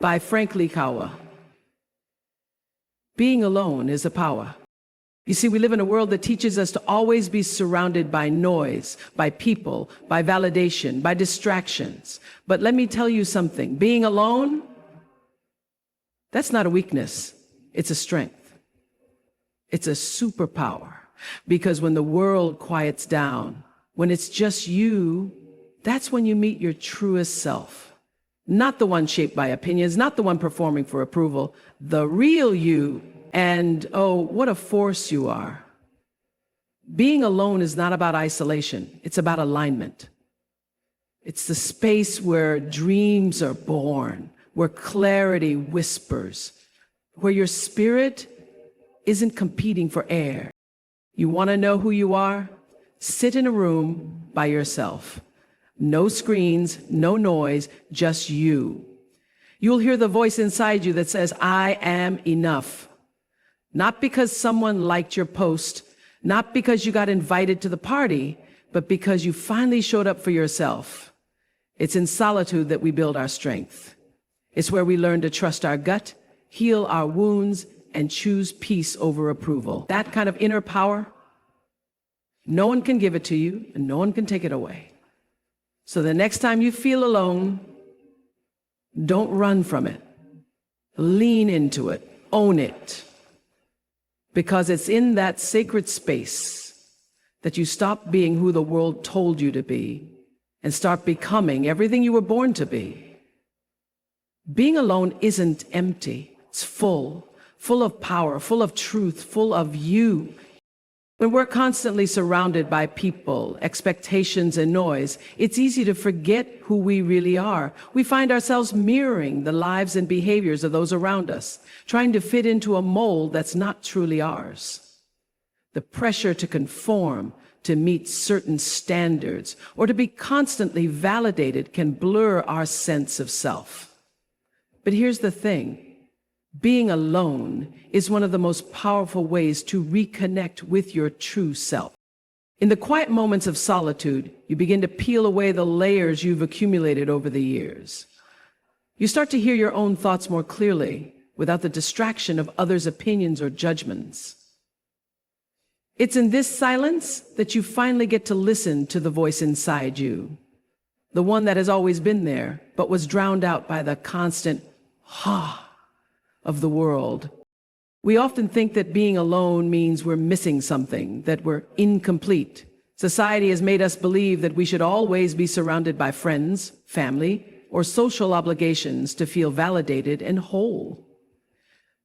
by Frankly Kawa. Being alone is a power. You see, we live in a world that teaches us to always be surrounded by noise, by people, by validation, by distractions. But let me tell you something. Being alone, that's not a weakness. It's a strength. It's a superpower. Because when the world quiets down, when it's just you, that's when you meet your truest self. Not the one shaped by opinions, not the one performing for approval, the real you. And oh, what a force you are. Being alone is not about isolation. It's about alignment. It's the space where dreams are born, where clarity whispers, where your spirit isn't competing for air. You want to know who you are? Sit in a room by yourself. No screens, no noise, just you. You'll hear the voice inside you that says, I am enough. Not because someone liked your post, not because you got invited to the party, but because you finally showed up for yourself. It's in solitude that we build our strength. It's where we learn to trust our gut, heal our wounds, and choose peace over approval. That kind of inner power, no one can give it to you, and no one can take it away. So the next time you feel alone, don't run from it. Lean into it. Own it. Because it's in that sacred space that you stop being who the world told you to be and start becoming everything you were born to be. Being alone isn't empty. It's full of power, full of truth, full of you. When we're constantly surrounded by people, expectations, and noise, it's easy to forget who we really are. We find ourselves mirroring the lives and behaviors of those around us, trying to fit into a mold that's not truly ours. The pressure to conform, to meet certain standards, or to be constantly validated can blur our sense of self. But here's the thing. Being alone is one of the most powerful ways to reconnect with your true self. In the quiet moments of solitude, you begin to peel away the layers you've accumulated over the years. You start to hear your own thoughts more clearly without the distraction of others' opinions or judgments. It's in this silence that you finally get to listen to the voice inside you, the one that has always been there, but was drowned out by the constant ha of the world. We often think that being alone means we're missing something, that we're incomplete. Society has made us believe that we should always be surrounded by friends, family, or social obligations to feel validated and whole.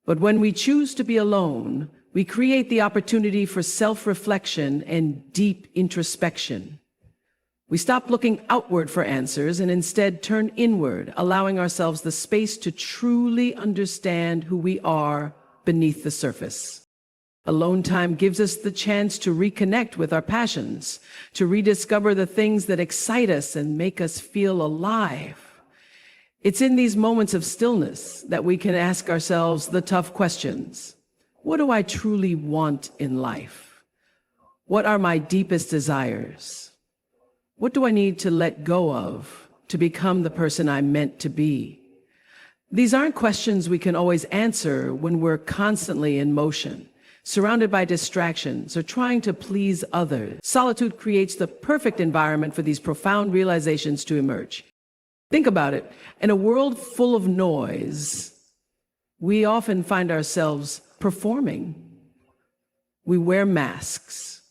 But when we choose to be alone, we create the opportunity for self-reflection and deep introspection. We stop looking outward for answers and instead turn inward, allowing ourselves the space to truly understand who we are beneath the surface. Alone time gives us the chance to reconnect with our passions, to rediscover the things that excite us and make us feel alive. It's in these moments of stillness that we can ask ourselves the tough questions. What do I truly want in life? What are my deepest desires? What do I need to let go of to become the person I'm meant to be? These aren't questions we can always answer when we're constantly in motion, surrounded by distractions or trying to please others. Solitude creates the perfect environment for these profound realizations to emerge. Think about it. In a world full of noise, we often find ourselves performing. We wear masks.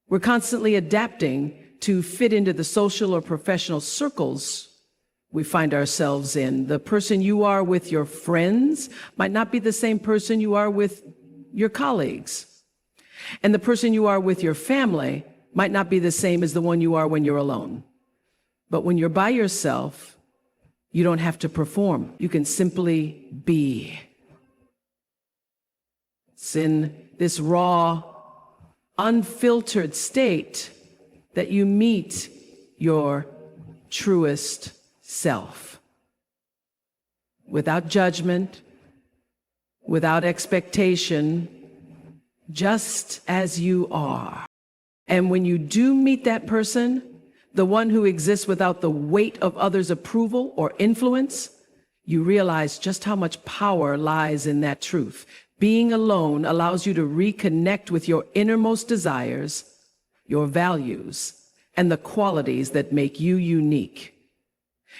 We're constantly adapting to fit into the social or professional circles we find ourselves in. The person you are with your friends might not be the same person you are with your colleagues. And the person you are with your family might not be the same as the one you are when you're alone. But when you're by yourself, you don't have to perform. You can simply be. It's in this raw, unfiltered state that you meet your truest self. Without judgment, without expectation, just as you are. And when you do meet that person, the one who exists without the weight of others' approval or influence, you realize just how much power lies in that truth. Being alone allows you to reconnect with your innermost desires, your values, and the qualities that make you unique.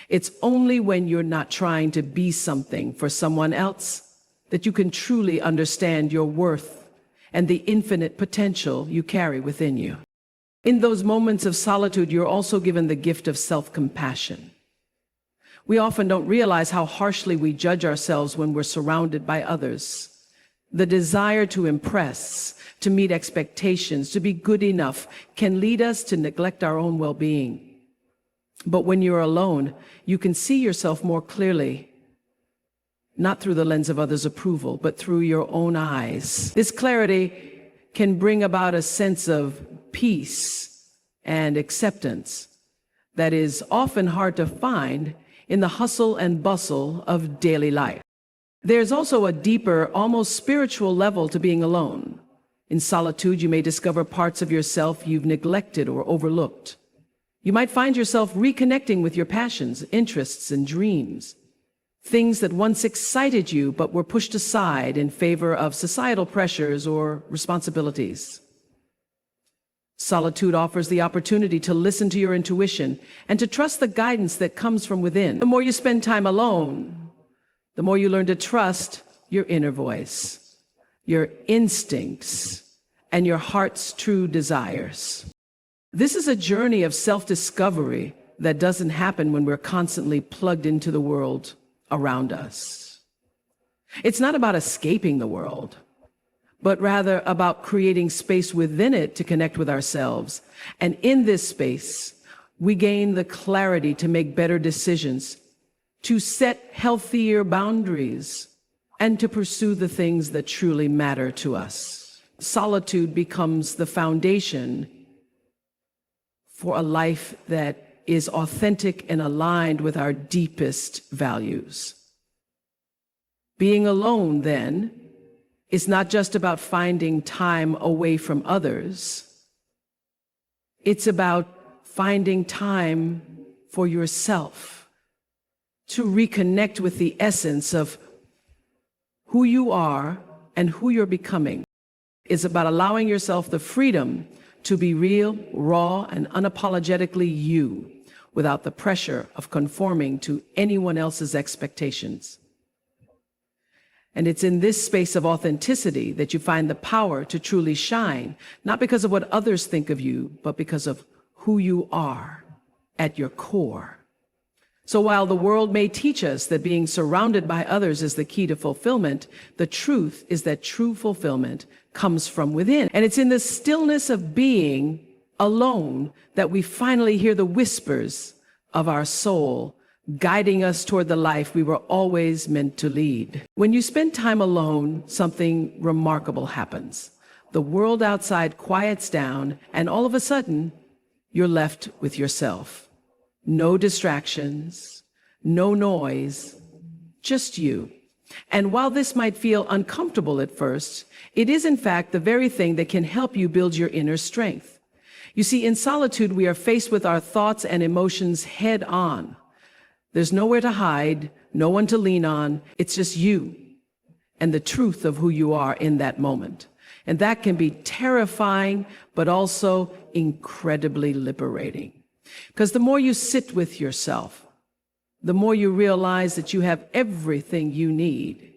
It's only when you're not trying to be something for someone else that you can truly understand your worth and the infinite potential you carry within you. In those moments of solitude, you're also given the gift of self-compassion. We often don't realize how harshly we judge ourselves when we're surrounded by others. The desire to impress, to meet expectations, to be good enough can lead us to neglect our own well-being. But when you're alone, you can see yourself more clearly, not through the lens of others' approval, but through your own eyes. This clarity can bring about a sense of peace and acceptance that is often hard to find in the hustle and bustle of daily life. There's also a deeper, almost spiritual level to being alone. In solitude, you may discover parts of yourself you've neglected or overlooked. You might find yourself reconnecting with your passions, interests, and dreams. Things that once excited you but were pushed aside in favor of societal pressures or responsibilities. Solitude offers the opportunity to listen to your intuition and to trust the guidance that comes from within. The more you spend time alone, the more you learn to trust your inner voice, your instincts, and your heart's true desires. This is a journey of self-discovery that doesn't happen when we're constantly plugged into the world around us. It's not about escaping the world, but rather about creating space within it to connect with ourselves. And in this space, we gain the clarity to make better decisions, to set healthier boundaries, and to pursue the things that truly matter to us. Solitude becomes the foundation for a life that is authentic and aligned with our deepest values. Being alone, then, is not just about finding time away from others. It's about finding time for yourself, to reconnect with the essence of who you are and who you're becoming. It's about allowing yourself the freedom to be real, raw, and unapologetically you, without the pressure of conforming to anyone else's expectations. And it's in this space of authenticity that you find the power to truly shine, not because of what others think of you, but because of who you are at your core. So while the world may teach us that being surrounded by others is the key to fulfillment, the truth is that true fulfillment comes from within. And it's in the stillness of being alone that we finally hear the whispers of our soul guiding us toward the life we were always meant to lead. When you spend time alone, something remarkable happens. The world outside quiets down, and all of a sudden, you're left with yourself. No distractions, no noise, just you. And while this might feel uncomfortable at first, it is in fact the very thing that can help you build your inner strength. You see, in solitude, we are faced with our thoughts and emotions head on. There's nowhere to hide, no one to lean on. It's just you and the truth of who you are in that moment. And that can be terrifying, but also incredibly liberating. Because the more you sit with yourself, the more you realize that you have everything you need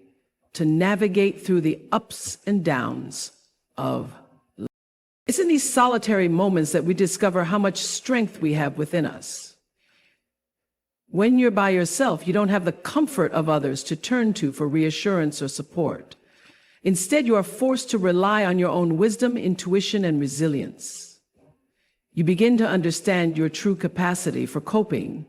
to navigate through the ups and downs of life. It's in these solitary moments that we discover how much strength we have within us. When you're by yourself, you don't have the comfort of others to turn to for reassurance or support. Instead, you are forced to rely on your own wisdom, intuition, and resilience. You begin to understand your true capacity for coping,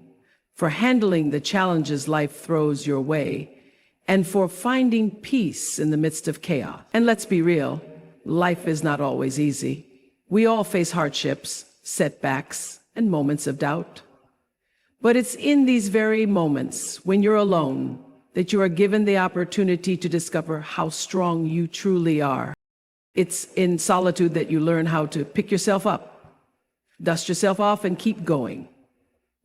for handling the challenges life throws your way, and for finding peace in the midst of chaos. And let's be real, life is not always easy. We all face hardships, setbacks, and moments of doubt. But it's in these very moments, when you're alone, that you are given the opportunity to discover how strong you truly are. It's in solitude that you learn how to pick yourself up, dust yourself off, and keep going.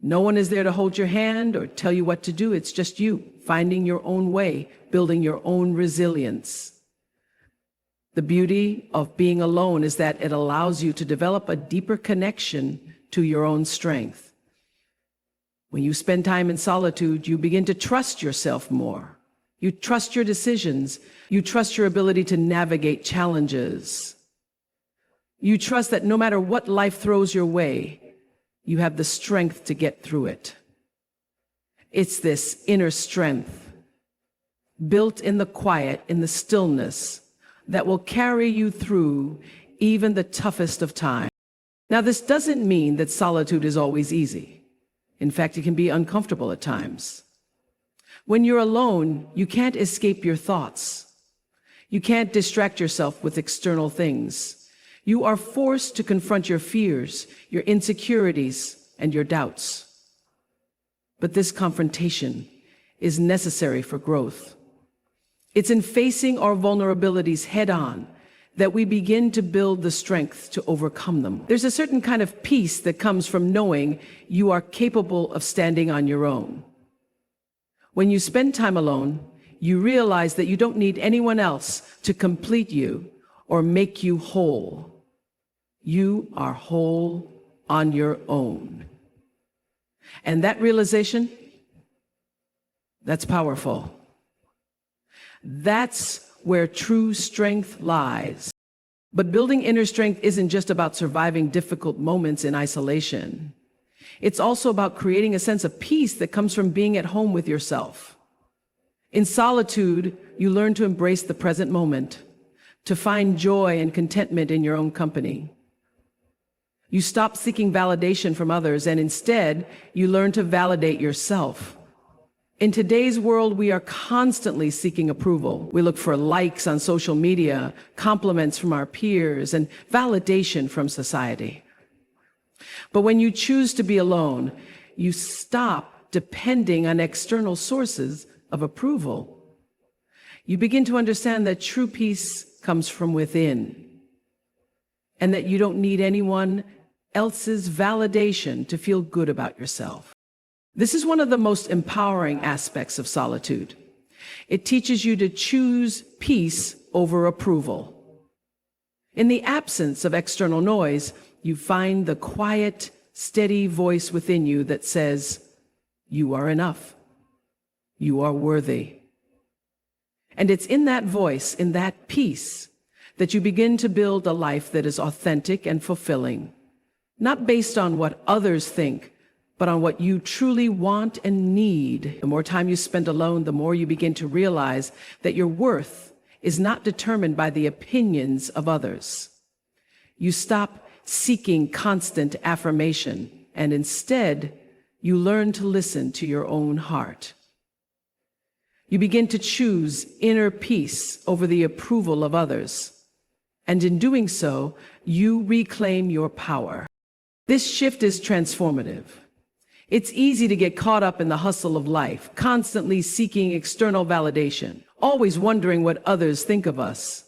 No one is there to hold your hand or tell you what to do. It's just you finding your own way, building your own resilience. The beauty of being alone is that it allows you to develop a deeper connection to your own strength. When you spend time in solitude, you begin to trust yourself more. You trust your decisions. You trust your ability to navigate challenges. You trust that no matter what life throws your way, you have the strength to get through it. It's this inner strength, built in the quiet, in the stillness, that will carry you through even the toughest of times. Now, this doesn't mean that solitude is always easy. In fact, it can be uncomfortable at times. When you're alone, you can't escape your thoughts. You can't distract yourself with external things. You are forced to confront your fears, your insecurities, and your doubts. But this confrontation is necessary for growth. It's in facing our vulnerabilities head-on that we begin to build the strength to overcome them. There's a certain kind of peace that comes from knowing you are capable of standing on your own. When you spend time alone, you realize that you don't need anyone else to complete you or make you whole. You are whole on your own. And that realization, that's powerful. That's where true strength lies. But building inner strength isn't just about surviving difficult moments in isolation. It's also about creating a sense of peace that comes from being at home with yourself. In solitude, you learn to embrace the present moment, to find joy and contentment in your own company. You stop seeking validation from others, and instead, you learn to validate yourself. In today's world, we are constantly seeking approval. We look for likes on social media, compliments from our peers, and validation from society. But when you choose to be alone, you stop depending on external sources of approval. You begin to understand that true peace comes from within, and that you don't need anyone else's validation to feel good about yourself. This is one of the most empowering aspects of solitude. It teaches you to choose peace over approval. In the absence of external noise, you find the quiet, steady voice within you that says, "You are enough. You are worthy." And it's in that voice, in that peace, that you begin to build a life that is authentic and fulfilling, not based on what others think, but on what you truly want and need. The more time you spend alone, the more you begin to realize that your worth is not determined by the opinions of others. You stop seeking constant affirmation, and instead, you learn to listen to your own heart. You begin to choose inner peace over the approval of others. And in doing so, you reclaim your power. This shift is transformative. It's easy to get caught up in the hustle of life, constantly seeking external validation, always wondering what others think of us.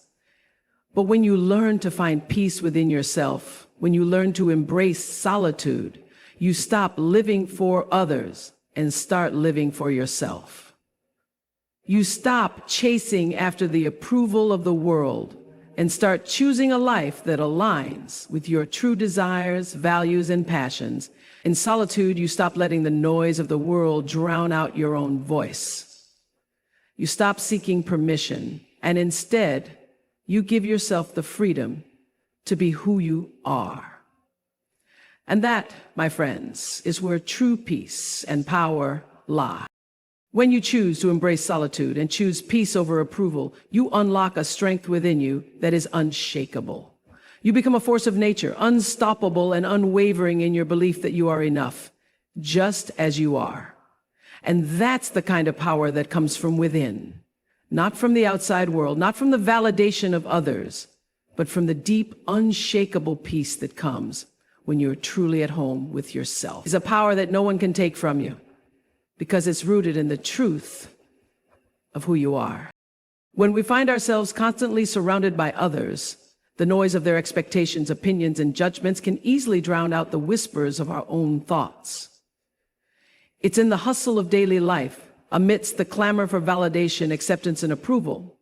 But when you learn to find peace within yourself, when you learn to embrace solitude, you stop living for others and start living for yourself. You stop chasing after the approval of the world and start choosing a life that aligns with your true desires, values, and passions. In solitude, you stop letting the noise of the world drown out your own voice. You stop seeking permission, and instead, you give yourself the freedom to be who you are. And that, my friends, is where true peace and power lie. When you choose to embrace solitude and choose peace over approval, you unlock a strength within you that is unshakable. You become a force of nature, unstoppable and unwavering in your belief that you are enough, just as you are. And that's the kind of power that comes from within, not from the outside world, not from the validation of others, but from the deep, unshakable peace that comes when you're truly at home with yourself. It's a power that no one can take from you, because it's rooted in the truth of who you are. When we find ourselves constantly surrounded by others, the noise of their expectations, opinions, and judgments can easily drown out the whispers of our own thoughts. It's in the hustle of daily life, amidst the clamor for validation, acceptance, and approval,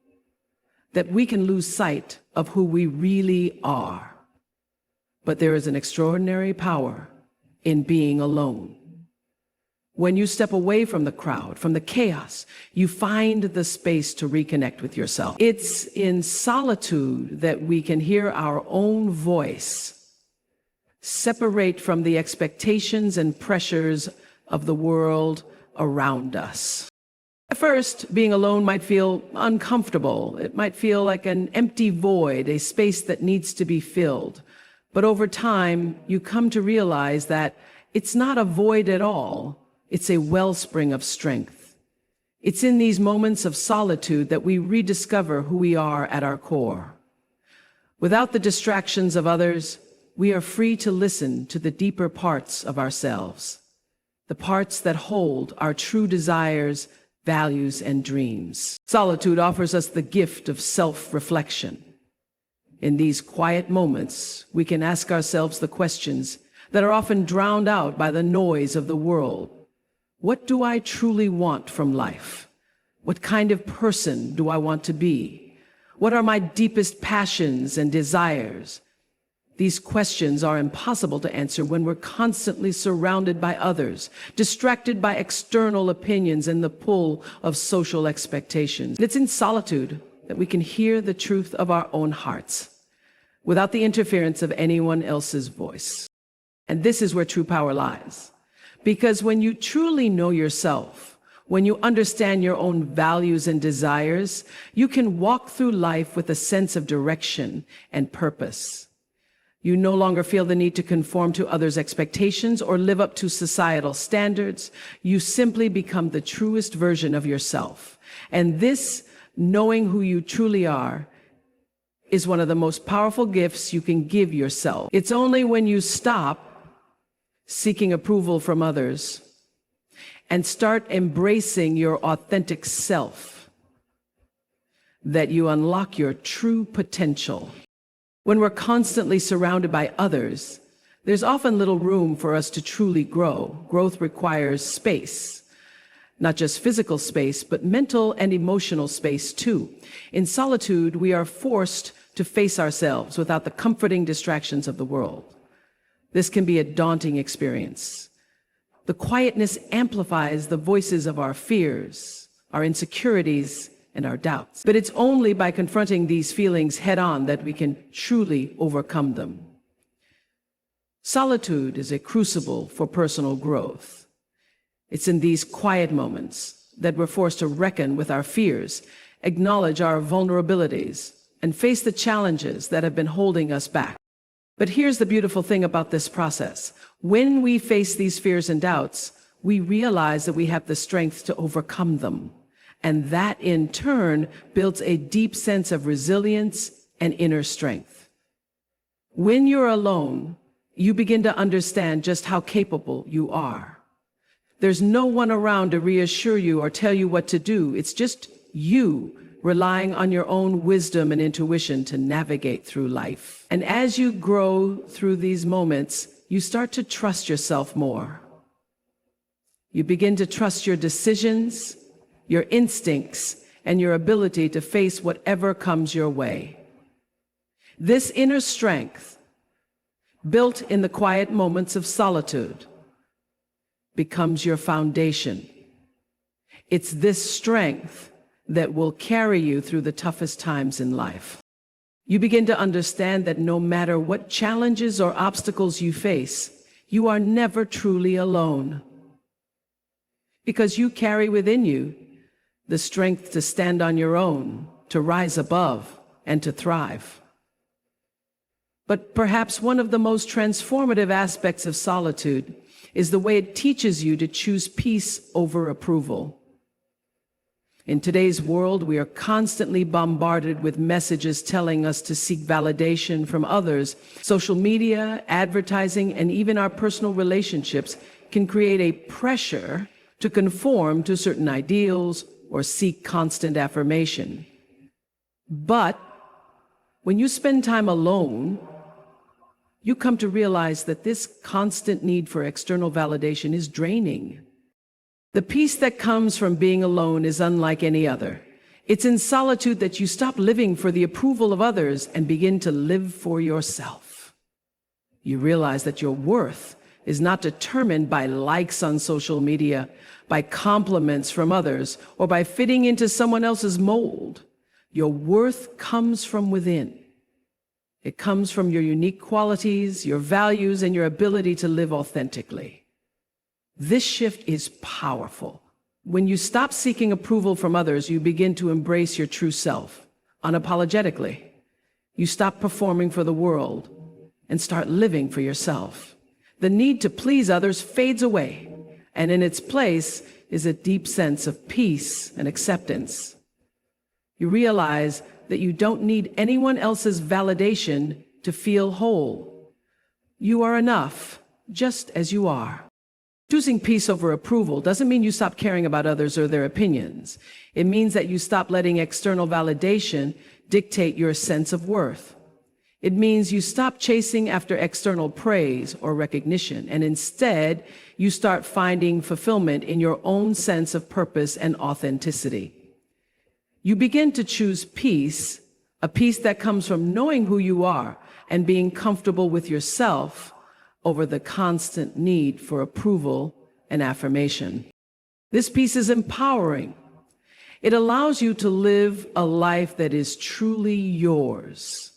that we can lose sight of who we really are. But there is an extraordinary power in being alone. When you step away from the crowd, from the chaos, you find the space to reconnect with yourself. It's in solitude that we can hear our own voice, separate from the expectations and pressures of the world around us. At first, being alone might feel uncomfortable. It might feel like an empty void, a space that needs to be filled. But over time, you come to realize that it's not a void at all. It's a wellspring of strength. It's in these moments of solitude that we rediscover who we are at our core. Without the distractions of others, we are free to listen to the deeper parts of ourselves, the parts that hold our true desires, values, and dreams. Solitude offers us the gift of self-reflection. In these quiet moments, we can ask ourselves the questions that are often drowned out by the noise of the world. What do I truly want from life? What kind of person do I want to be? What are my deepest passions and desires? These questions are impossible to answer when we're constantly surrounded by others, distracted by external opinions and the pull of social expectations. It's in solitude that we can hear the truth of our own hearts, without the interference of anyone else's voice. And this is where true power lies. Because when you truly know yourself, when you understand your own values and desires, you can walk through life with a sense of direction and purpose. You no longer feel the need to conform to others' expectations or live up to societal standards. You simply become the truest version of yourself. And this, knowing who you truly are, is one of the most powerful gifts you can give yourself. It's only when you stop seeking approval from others and start embracing your authentic self that you unlock your true potential. When we're constantly surrounded by others, there's often little room for us to truly grow. Growth requires space, not just physical space, but mental and emotional space too. In solitude, we are forced to face ourselves without the comforting distractions of the world. This can be a daunting experience. The quietness amplifies the voices of our fears, our insecurities, and our doubts. But it's only by confronting these feelings head-on that we can truly overcome them. Solitude is a crucible for personal growth. It's in these quiet moments that we're forced to reckon with our fears, acknowledge our vulnerabilities, and face the challenges that have been holding us back. But here's the beautiful thing about this process. When we face these fears and doubts, we realize that we have the strength to overcome them. And that, in turn, builds a deep sense of resilience and inner strength. When you're alone, you begin to understand just how capable you are. There's no one around to reassure you or tell you what to do. It's just you relying on your own wisdom and intuition to navigate through life. And as you grow through these moments, you start to trust yourself more. You begin to trust your decisions, your instincts, and your ability to face whatever comes your way. This inner strength, built in the quiet moments of solitude, becomes your foundation. It's this strength that will carry you through the toughest times in life. You begin to understand that no matter what challenges or obstacles you face, you are never truly alone. Because you carry within you the strength to stand on your own, to rise above, and to thrive. But perhaps one of the most transformative aspects of solitude is the way it teaches you to choose peace over approval. In today's world, we are constantly bombarded with messages telling us to seek validation from others. Social media, advertising, and even our personal relationships can create a pressure to conform to certain ideals or seek constant affirmation. But when you spend time alone, you come to realize that this constant need for external validation is draining. The peace that comes from being alone is unlike any other. It's in solitude that you stop living for the approval of others and begin to live for yourself. You realize that your worth is not determined by likes on social media, by compliments from others, or by fitting into someone else's mold. Your worth comes from within. It comes from your unique qualities, your values, and your ability to live authentically. This shift is powerful. When you stop seeking approval from others, you begin to embrace your true self, unapologetically. You stop performing for the world and start living for yourself. The need to please others fades away, and in its place is a deep sense of peace and acceptance. You realize that you don't need anyone else's validation to feel whole. You are enough, just as you are. Choosing peace over approval doesn't mean you stop caring about others or their opinions. It means that you stop letting external validation dictate your sense of worth. It means you stop chasing after external praise or recognition, and instead, you start finding fulfillment in your own sense of purpose and authenticity. You begin to choose peace, a peace that comes from knowing who you are and being comfortable with yourself over the constant need for approval and affirmation. This peace is empowering. It allows you to live a life that is truly yours.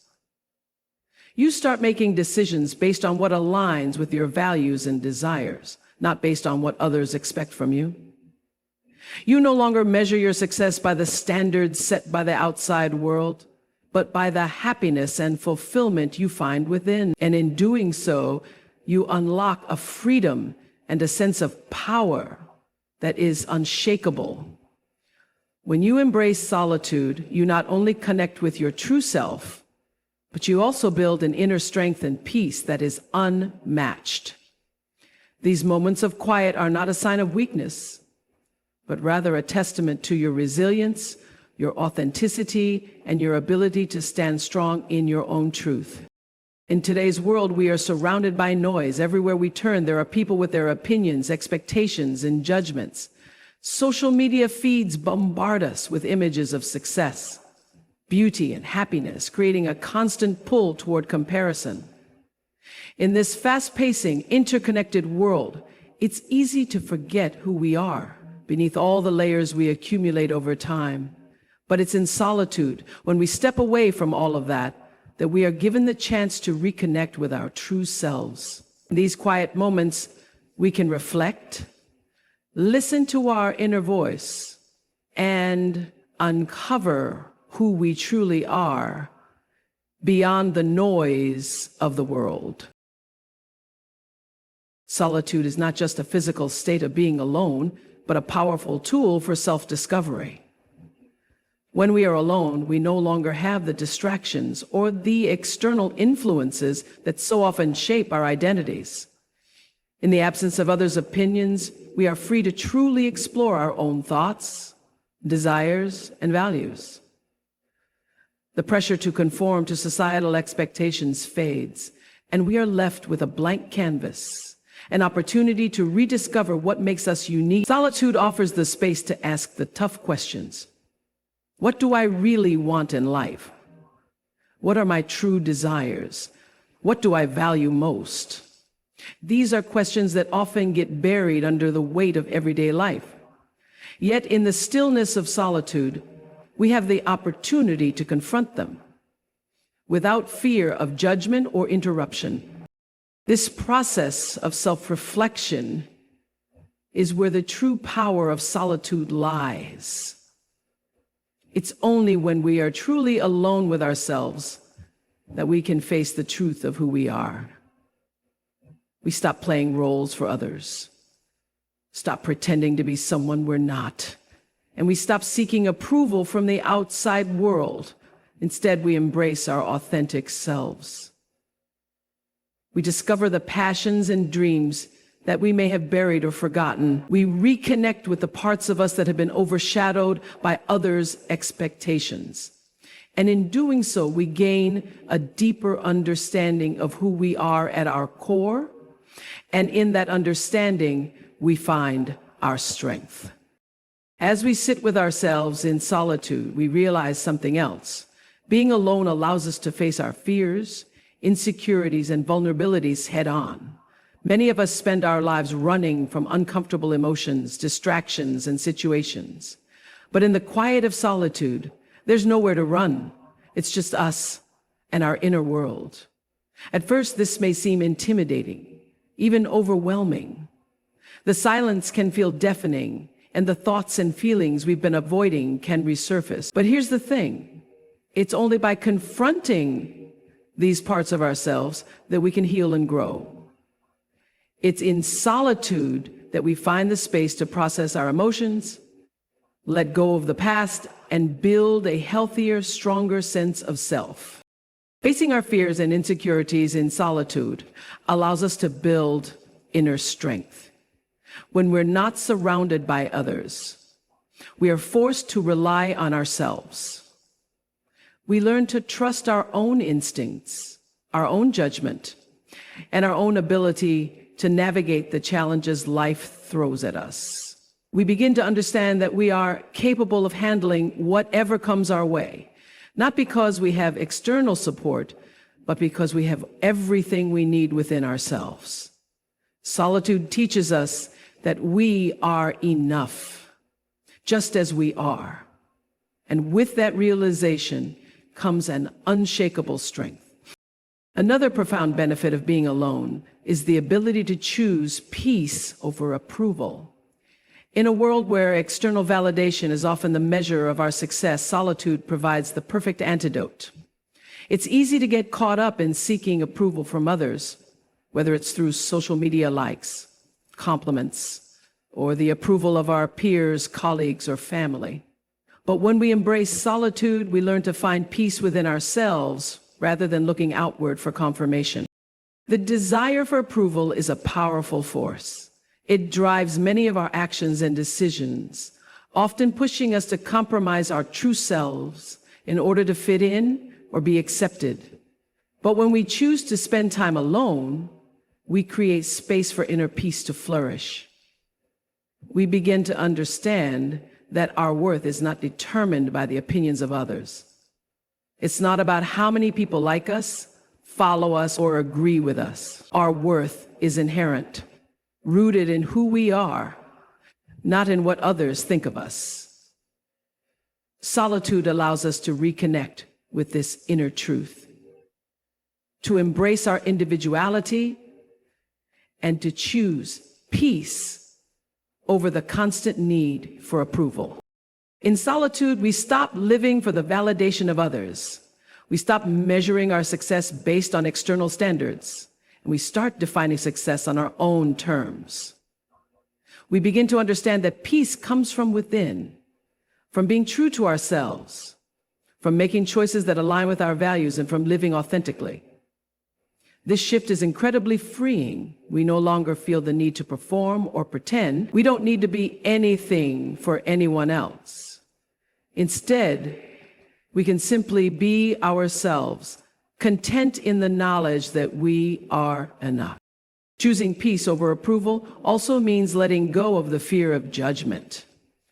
You start making decisions based on what aligns with your values and desires, not based on what others expect from you. You no longer measure your success by the standards set by the outside world, but by the happiness and fulfillment you find within. And in doing so, you unlock a freedom and a sense of power that is unshakable. When you embrace solitude, you not only connect with your true self, but you also build an inner strength and peace that is unmatched. These moments of quiet are not a sign of weakness, but rather a testament to your resilience, your authenticity, and your ability to stand strong in your own truth. In today's world, we are surrounded by noise. Everywhere we turn, there are people with their opinions, expectations, and judgments. Social media feeds bombard us with images of success, beauty, and happiness, creating a constant pull toward comparison. In this fast-pacing, interconnected world, it's easy to forget who we are beneath all the layers we accumulate over time. But it's in solitude, when we step away from all of that we are given the chance to reconnect with our true selves. In these quiet moments, we can reflect, listen to our inner voice, and uncover who we truly are beyond the noise of the world. Solitude is not just a physical state of being alone, but a powerful tool for self-discovery. When we are alone, we no longer have the distractions or the external influences that so often shape our identities. In the absence of others' opinions, we are free to truly explore our own thoughts, desires, and values. The pressure to conform to societal expectations fades, and we are left with a blank canvas, an opportunity to rediscover what makes us unique. Solitude offers the space to ask the tough questions. What do I really want in life? What are my true desires? What do I value most? These are questions that often get buried under the weight of everyday life. Yet in the stillness of solitude, we have the opportunity to confront them without fear of judgment or interruption. This process of self-reflection is where the true power of solitude lies. It's only when we are truly alone with ourselves that we can face the truth of who we are. We stop playing roles for others, stop pretending to be someone we're not, and we stop seeking approval from the outside world. Instead, we embrace our authentic selves. We discover the passions and dreams that we may have buried or forgotten. We reconnect with the parts of us that have been overshadowed by others' expectations. And in doing so, we gain a deeper understanding of who we are at our core. And in that understanding, we find our strength. As we sit with ourselves in solitude, we realize something else. Being alone allows us to face our fears, insecurities, and vulnerabilities head on. Many of us spend our lives running from uncomfortable emotions, distractions, and situations. But in the quiet of solitude, there's nowhere to run. It's just us and our inner world. At first, this may seem intimidating, even overwhelming. The silence can feel deafening, and the thoughts and feelings we've been avoiding can resurface. But here's the thing. It's only by confronting these parts of ourselves that we can heal and grow. It's in solitude that we find the space to process our emotions, let go of the past, and build a healthier, stronger sense of self. Facing our fears and insecurities in solitude allows us to build inner strength. When we're not surrounded by others, we are forced to rely on ourselves. We learn to trust our own instincts, our own judgment, and our own ability to navigate the challenges life throws at us. We begin to understand that we are capable of handling whatever comes our way, not because we have external support, but because we have everything we need within ourselves. Solitude teaches us that we are enough, just as we are. And with that realization comes an unshakable strength. Another profound benefit of being alone is the ability to choose peace over approval. In a world where external validation is often the measure of our success, solitude provides the perfect antidote. It's easy to get caught up in seeking approval from others, whether it's through social media likes, compliments, or the approval of our peers, colleagues, or family. But when we embrace solitude, we learn to find peace within ourselves rather than looking outward for confirmation. The desire for approval is a powerful force. It drives many of our actions and decisions, often pushing us to compromise our true selves in order to fit in or be accepted. But when we choose to spend time alone, we create space for inner peace to flourish. We begin to understand that our worth is not determined by the opinions of others. It's not about how many people like us, follow us, or agree with us. Our worth is inherent, rooted in who we are, not in what others think of us. Solitude allows us to reconnect with this inner truth, to embrace our individuality, and to choose peace over the constant need for approval. In solitude, we stop living for the validation of others. We stop measuring our success based on external standards, and we start defining success on our own terms. We begin to understand that peace comes from within, from being true to ourselves, from making choices that align with our values, and from living authentically. This shift is incredibly freeing. We no longer feel the need to perform or pretend. We don't need to be anything for anyone else. Instead, we can simply be ourselves, content in the knowledge that we are enough. Choosing peace over approval also means letting go of the fear of judgment.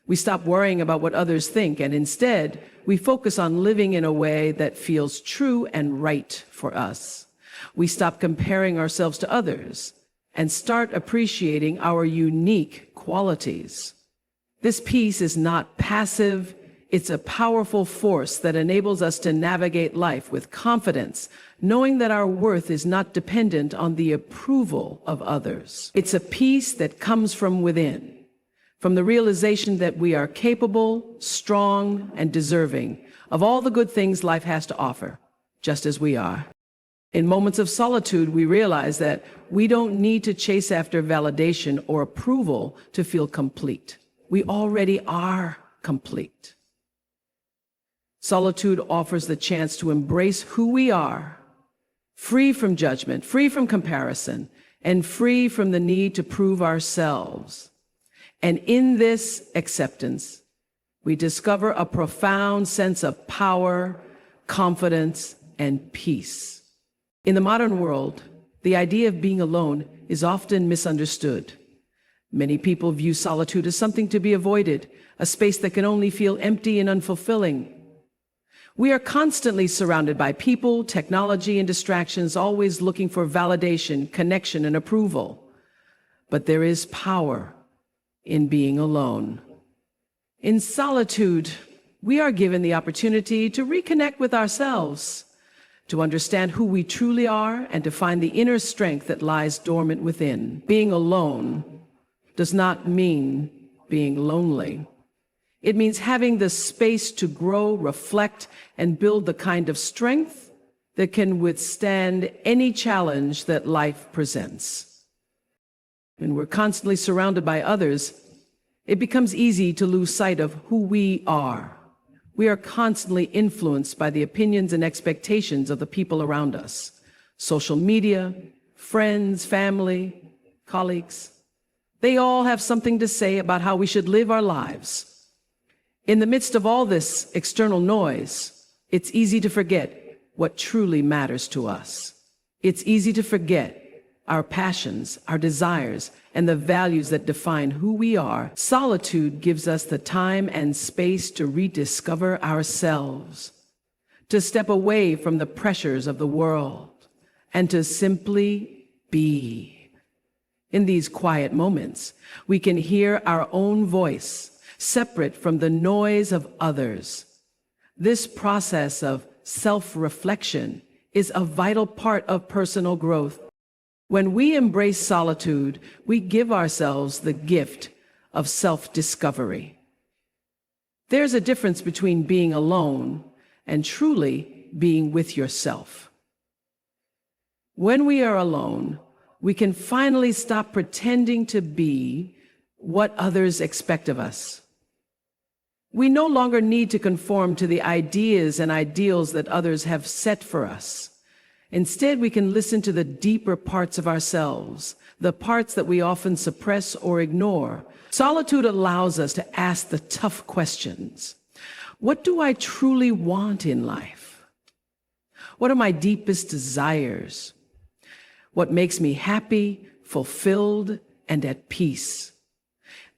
We stop worrying about what others think, and instead, we focus on living in a way that feels true and right for us. We stop comparing ourselves to others and start appreciating our unique qualities. This peace is not passive. It's a powerful force that enables us to navigate life with confidence, knowing that our worth is not dependent on the approval of others. It's a peace that comes from within, from the realization that we are capable, strong, and deserving of all the good things life has to offer, just as we are. In moments of solitude, we realize that we don't need to chase after validation or approval to feel complete. We already are complete. Solitude offers the chance to embrace who we are, free from judgment, free from comparison, and free from the need to prove ourselves. And in this acceptance, we discover a profound sense of power, confidence, and peace. In the modern world, the idea of being alone is often misunderstood. Many people view solitude as something to be avoided, a space that can only feel empty and unfulfilling. We are constantly surrounded by people, technology, and distractions, always looking for validation, connection, and approval. But there is power in being alone. In solitude, we are given the opportunity to reconnect with ourselves, to understand who we truly are, and to find the inner strength that lies dormant within. Being alone does not mean being lonely. It means having the space to grow, reflect, and build the kind of strength that can withstand any challenge that life presents. When we're constantly surrounded by others, it becomes easy to lose sight of who we are. We are constantly influenced by the opinions and expectations of the people around us. Social media, friends, family, colleagues, they all have something to say about how we should live our lives. In the midst of all this external noise, it's easy to forget what truly matters to us. It's easy to forget our passions, our desires, and the values that define who we are. Solitude gives us the time and space to rediscover ourselves, to step away from the pressures of the world, and to simply be. In these quiet moments, we can hear our own voice, separate from the noise of others. This process of self-reflection is a vital part of personal growth. When we embrace solitude, we give ourselves the gift of self-discovery. There's a difference between being alone and truly being with yourself. When we are alone, we can finally stop pretending to be what others expect of us. We no longer need to conform to the ideas and ideals that others have set for us. Instead, we can listen to the deeper parts of ourselves, the parts that we often suppress or ignore. Solitude allows us to ask the tough questions. What do I truly want in life? What are my deepest desires? What makes me happy, fulfilled, and at peace?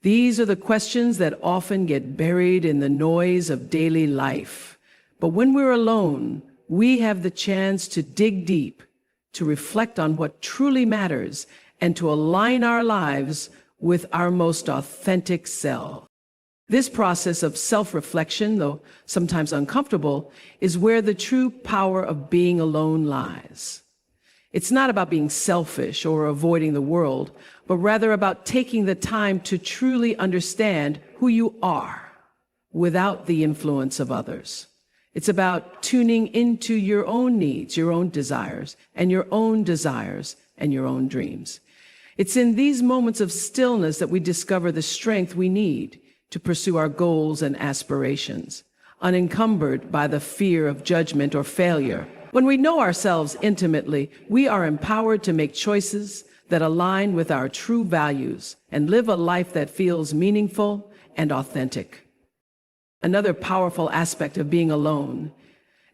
These are the questions that often get buried in the noise of daily life. But when we're alone, we have the chance to dig deep, to reflect on what truly matters, and to align our lives with our most authentic self. This process of self-reflection, though sometimes uncomfortable, is where the true power of being alone lies. It's not about being selfish or avoiding the world, but rather about taking the time to truly understand who you are without the influence of others. It's about tuning into your own needs, your own desires, and your own dreams. It's in these moments of stillness that we discover the strength we need to pursue our goals and aspirations, unencumbered by the fear of judgment or failure. When we know ourselves intimately, we are empowered to make choices that align with our true values and live a life that feels meaningful and authentic. Another powerful aspect of being alone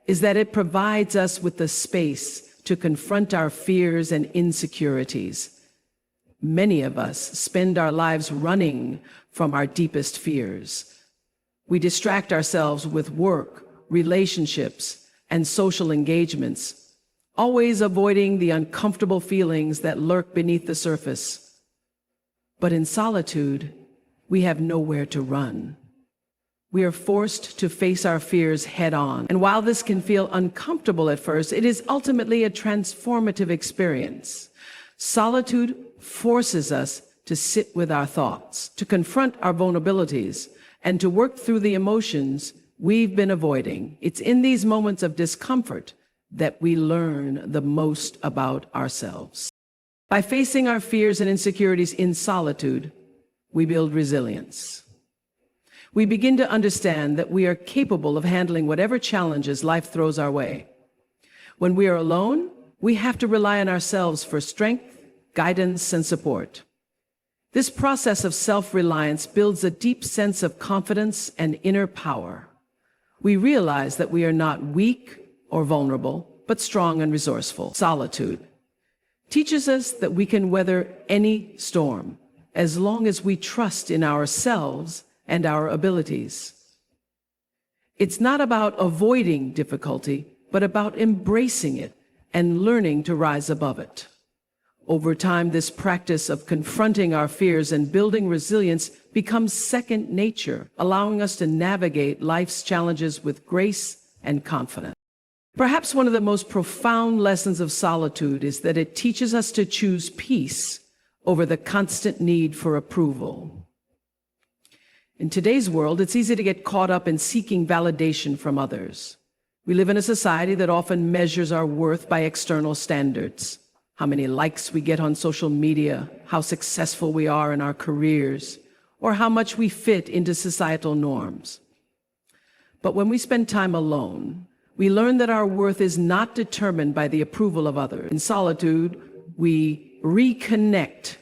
is that it provides us with the space to confront our fears and insecurities. Many of us spend our lives running from our deepest fears. We distract ourselves with work, relationships, and social engagements, always avoiding the uncomfortable feelings that lurk beneath the surface. But in solitude, we have nowhere to run. We are forced to face our fears head on. And while this can feel uncomfortable at first, it is ultimately a transformative experience. Solitude forces us to sit with our thoughts, to confront our vulnerabilities, and to work through the emotions we've been avoiding. It's in these moments of discomfort that we learn the most about ourselves. By facing our fears and insecurities in solitude, we build resilience. We begin to understand that we are capable of handling whatever challenges life throws our way. When we are alone, we have to rely on ourselves for strength, guidance, and support. This process of self-reliance builds a deep sense of confidence and inner power. We realize that we are not weak or vulnerable, but strong and resourceful. Solitude teaches us that we can weather any storm, as long as we trust in ourselves and our abilities. It's not about avoiding difficulty, but about embracing it and learning to rise above it. Over time, this practice of confronting our fears and building resilience becomes second nature, allowing us to navigate life's challenges with grace and confidence. Perhaps one of the most profound lessons of solitude is that it teaches us to choose peace over the constant need for approval. In today's world, it's easy to get caught up in seeking validation from others. We live in a society that often measures our worth by external standards. How many likes we get on social media, how successful we are in our careers, or how much we fit into societal norms. But when we spend time alone, we learn that our worth is not determined by the approval of others. In solitude, we reconnect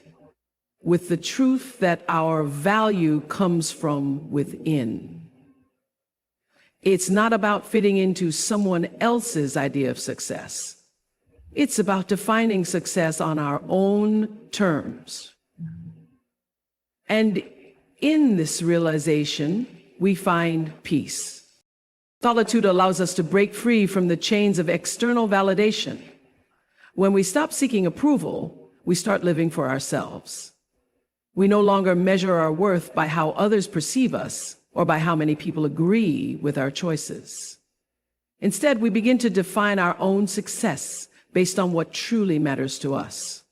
with the truth that our value comes from within. It's not about fitting into someone else's idea of success. It's about defining success on our own terms. And in this realization, we find peace. Solitude allows us to break free from the chains of external validation. When we stop seeking approval, we start living for ourselves. We no longer measure our worth by how others perceive us or by how many people agree with our choices. Instead, we begin to define our own success based on what truly matters to us.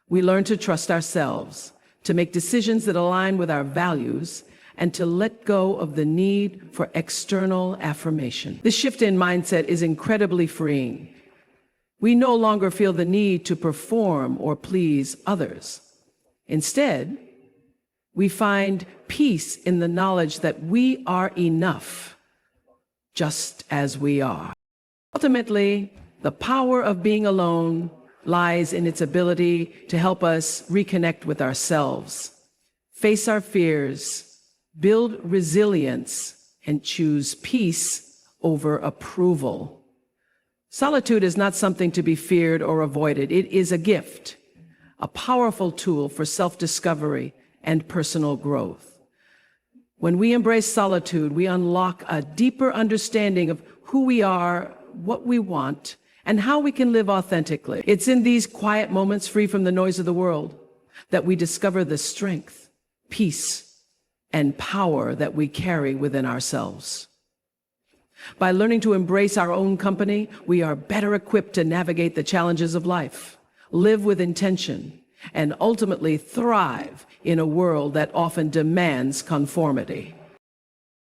We learn to trust ourselves, to make decisions that align with our values, and to let go of the need for external affirmation. This shift in mindset is incredibly freeing. We no longer feel the need to perform or please others. Instead, we find peace in the knowledge that we are enough, just as we are. Ultimately, the power of being alone lies in its ability to help us reconnect with ourselves, face our fears, build resilience, and choose peace over approval. Solitude is not something to be feared or avoided. It is a gift, a powerful tool for self-discovery and personal growth. When we embrace solitude, we unlock a deeper understanding of who we are, what we want, and how we can live authentically. It's in these quiet moments, free from the noise of the world, that we discover the strength, peace, and power that we carry within ourselves. By learning to embrace our own company, we are better equipped to navigate the challenges of life, live with intention, and ultimately thrive in a world that often demands conformity.